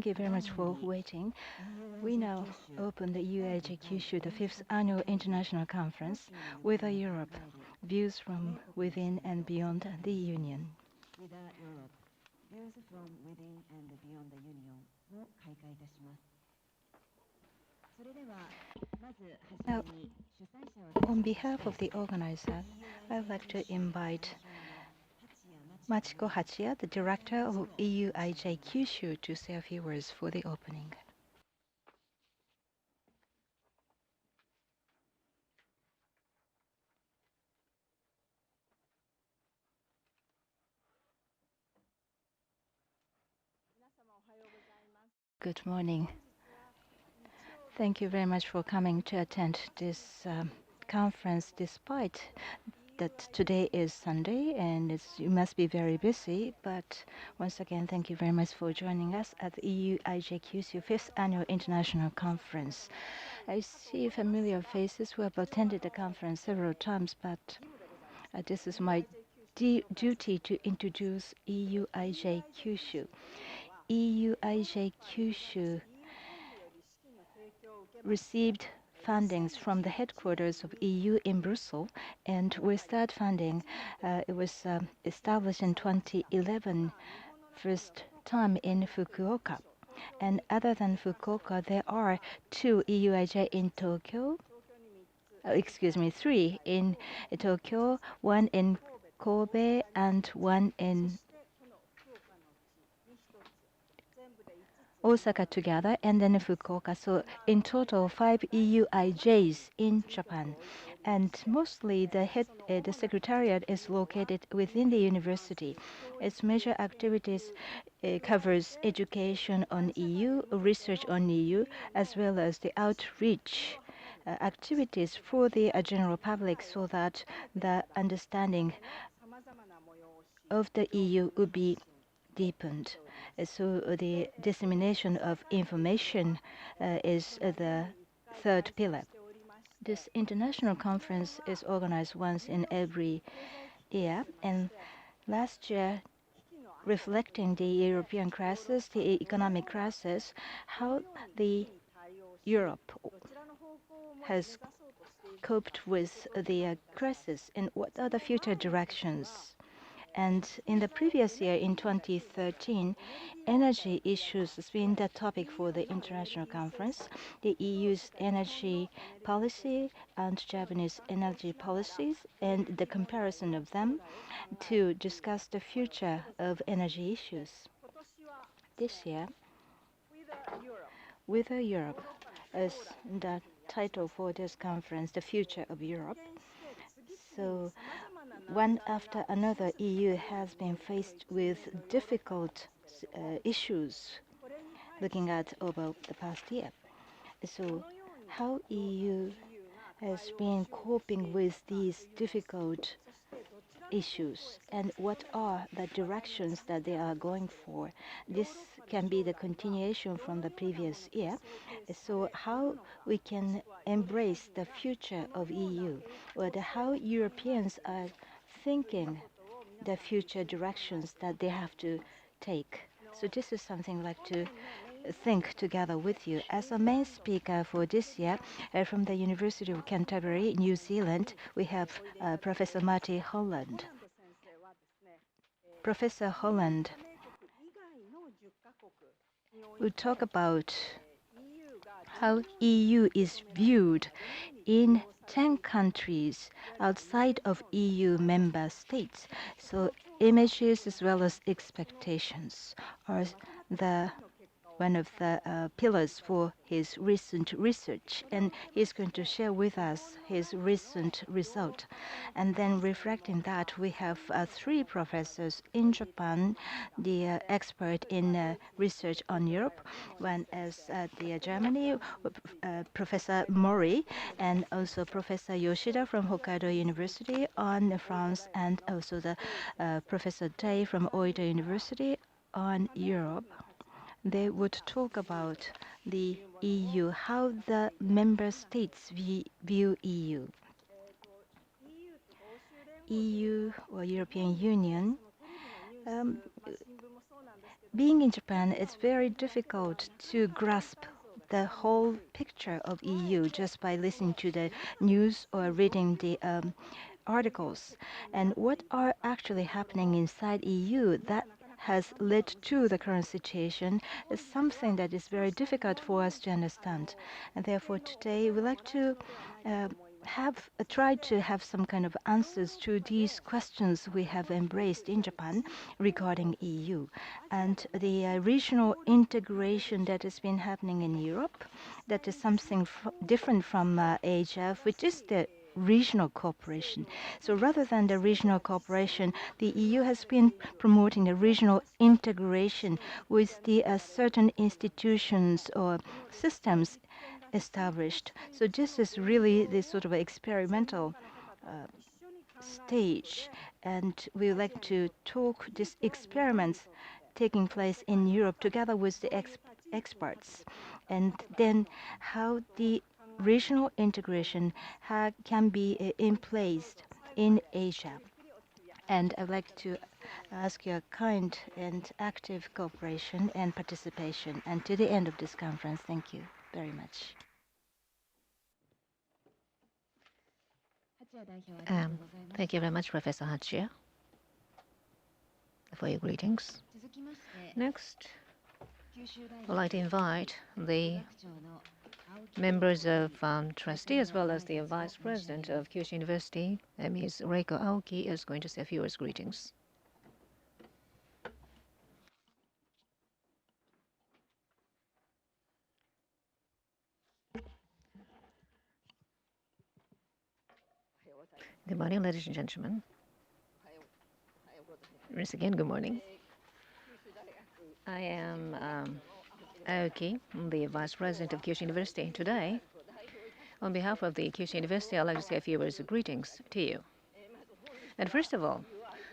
Thank you very much for waiting. We now open the EUIJ-Kyushu, the 5th Annual International Conference, Whither Europe, Views from Within and Beyond the Union. Whither Europe, Views from Within and Beyond the Union を開会いたします。それではまずはじめに主催者を On behalf of the organizer, I would like to invite Machiko HACHIYA, the director of EUIJ Kyushu, to say a few words for the opening. Good morning. Thank you very much for coming to attend this conference, despite that today is Sunday and you must be very busy. But once again, thank you very much for joining us at the EUIJ-Kyushu 5th Annual International Conference. I see familiar faces who have attended the conference several times, but this is my duty to introduce EUIJ-Kyushu. EUIJ-Kyushu received fundings from the headquarters of EU in Brussels, and with that funding, it was established in 2011, first time in Fukuoka. And other than Fukuoka, there are 2 EUIJ in Tokyo, three in Tokyo, 1 in Kobe, and 1 in Osaka together, and then Fukuoka. So in total, 5 EUIJs in Japan. And mostly the secretariat is located within the university. Its major activities covers education on EU, research on EU, as well as the outreach activities for the general public, so that the understanding of the EU would be deepened. So the dissemination of information is the third pillar. This international conference is organized once in every year, and last year, reflecting the European crisis, the economic crisis, how the Europe has coped with the crisis and what are the future directions. And in the previous year, in 2013, energy issues has been the topic for the international conference. The EU's energy policy and Japanese energy policies and the comparison of them to discuss the future of energy issues. This year, Whither Europe is the title for this conference, the future of Europe. So one after another, EU has been faced with difficult issues looking at over the past year. So how EU has been coping with these difficult issues and what are the directions that they are going for. This can be the continuation from the previous year. So how we can embrace the future of EU, or how Europeans are thinking the future directions that they have to take. So this is something I'd like to think together with you. As a main speaker for this year, from the University of Canterbury, New Zealand, we have Professor Marty Holland. Professor Holland will talk about how EU is viewed in 10 countries outside of EU member states. So images as well as expectations are one of the pillars for his recent research, and he's going to share with us his recent result. And then reflecting that, we have 3 professors in Japan, the expert in research on Europe. One is the Germany, Professor Mori, and also Professor Yoshida from Hokkaido University on France, and also the Professor Dai from Oita University on Europe. They would talk about the EU, how the member states view EU. EU or European Union being in Japan, it's very difficult to grasp the whole picture of EU just by listening to the news or reading the articles. And what are actually happening inside EU that has led to the current situation is something that is very difficult for us to understand. And therefore, today we'd like to have tried to have some kind of answers to these questions we have embraced in Japan regarding EU and the regional integration that has been happening in Europe. That is something different from Asia, which is the regional cooperation. So rather than the regional cooperation, the EU has been promoting a regional integration with the certain institutions or systems established. So this is really this sort of experimental stage, and we would like to talk these experiments taking place in Europe together with the experts, and then how the regional integration can be in place in Asia. And I'd like to ask your kind and active cooperation and participation. And to the end of this conference, thank you very much. Thank you very much, Professor HACHIYA, for your greetings. Next, I'd like to invite the members of trustee as well as the vice president of Kyushu University, Ms. Reiko AOKI, is going to say a few words greetings. Good morning, ladies and gentlemen. Once again, good morning. I am AOKI, the Vice President of Kyushu University. Today, on behalf of the Kyushu University, I'd like to say a few words of greetings to you. And first of all,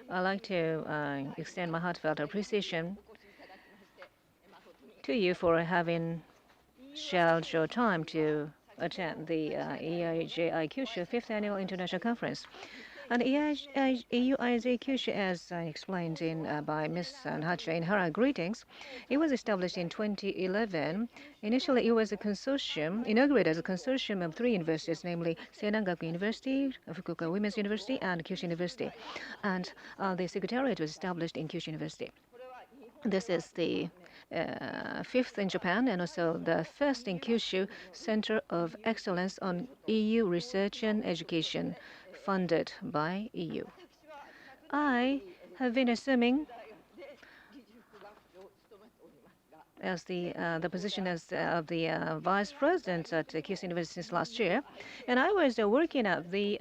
I'd like to extend my heartfelt appreciation to you for having shared your time to attend the EUIJ-Kyushu 5th Annual International Conference. And EUIJ-Kyushu, as explained by Ms. HACHIYA in her greetings, it was established in 2011. Initially, it was a consortium, inaugurated as a consortium of 3 universities, namely Seinangaku University, Fukuoka Women's University, and Kyushu University. And the secretariat was established in Kyushu University. This is the 5th in Japan and also the 1st in Kyushu Center of Excellence on EU Research and Education, funded by EU. I have been assuming as the position as the vice president at Kyushu University since last year, and I was working at the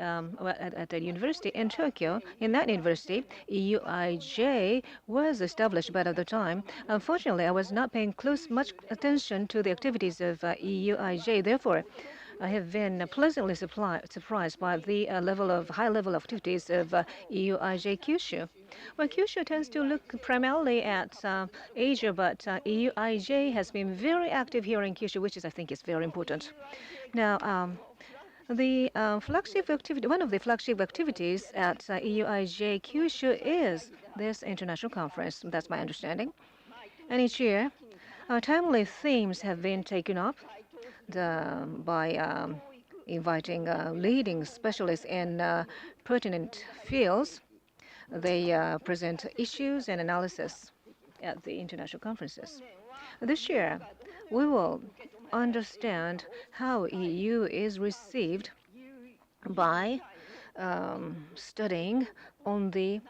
university in Tokyo. In that university, EUIJ was established, but at the time, unfortunately, I was not paying much attention to the activities of EUIJ. Therefore, I have been pleasantly surprised by the high level of activities of EUIJ-Kyushu. Well, Kyushu tends to look primarily at Asia, but EUIJ has been very active here in Kyushu, which I think is very important. Now, the flagship activity, one of the flagship activities at EUIJ-Kyushu is this international conference. That's my understanding. And each year, timely themes have been taken up by inviting leading specialists in pertinent fields. They present issues and analysis at the international conferences. This year, we will understand how EU is received by studying on the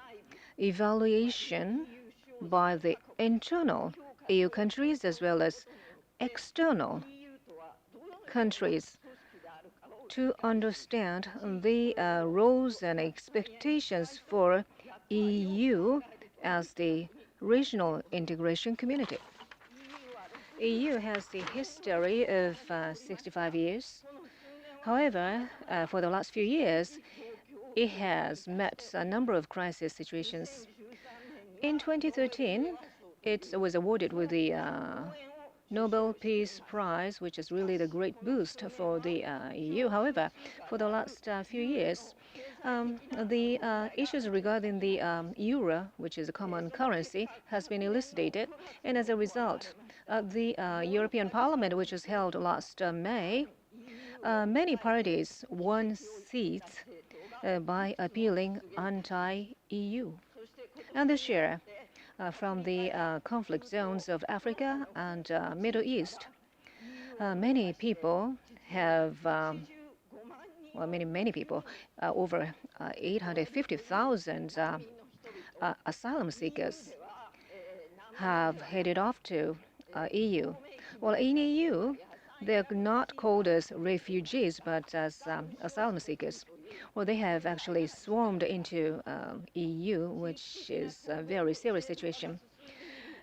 evaluation by the internal EU countries as well as external countries to understand the roles and expectations for EU as the regional integration community. EU has the history of 65 years. However, for the last few years, it has met a number of crisis situations. In 2013, it was awarded with the Nobel Peace Prize, which is really the great boost for the EU. However, for the last few years, the issues regarding the euro, which is a common currency, has been elucidated. And as a result, the European Parliament, which was held last May, many parties won seats by appealing anti-EU. And this year, from the conflict zones of Africa and Middle East, many people have, well, many people, over 850,000 asylum seekers have headed off to EU. Well, in EU, they're not called as refugees, but as asylum seekers. Well, they have actually swarmed into EU, which is a very serious situation.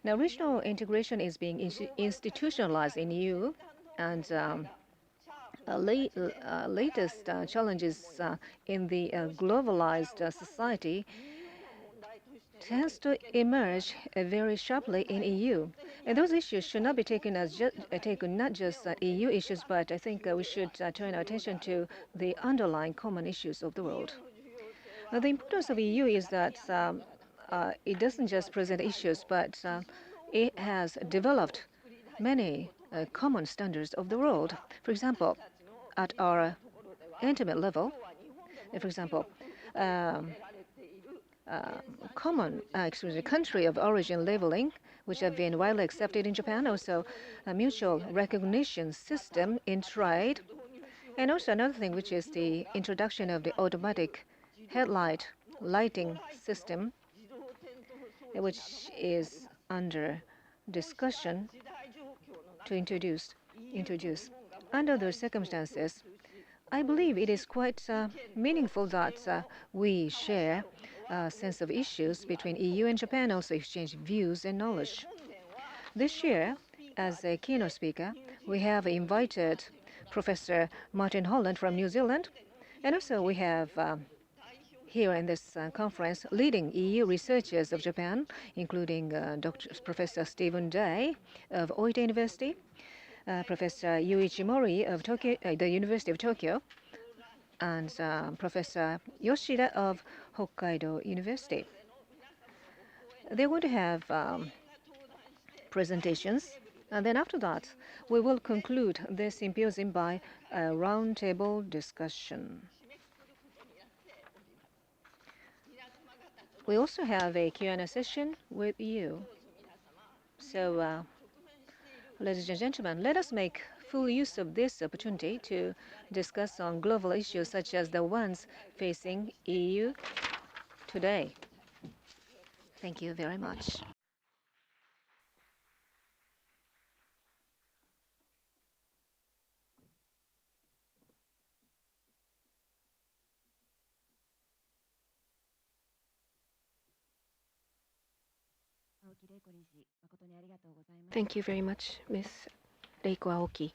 Now, regional integration is being institutionalized in EU, and latest challenges in the globalized society tends to emerge very sharply in EU. And those issues should not be taken as taken not just EU issues, but I think we should turn our attention to the underlying common issues of the world. Now, the importance of EU is that it doesn't just present issues, but it has developed many common standards of the world. For example, at our intimate level, for example, country of origin labeling, which have been widely accepted in Japan, also a mutual recognition system in trade, and also another thing, which is the introduction of the automatic headlight lighting system, which is under discussion to introduce. Under those circumstances, I believe it is quite meaningful that we share a sense of issues between EU and Japan, also exchange views and knowledge. This year, as a keynote speaker, we have invited Professor Martin Holland from New Zealand, and also we have here in this conference leading EU researchers of Japan, including Professor Stephen Day of Oita University, Professor Yuichi Mori of Tokyo, the University of Tokyo, and Professor Yoshida of Hokkaido University. They're going to have presentations, and then after that, we will conclude the symposium by a roundtable discussion. We also have a Q&A session with you. So, ladies and gentlemen, let us make full use of this opportunity to discuss on global issues such as the ones facing EU today. Thank you very much. Thank you very much, Ms. Reiko Aoki.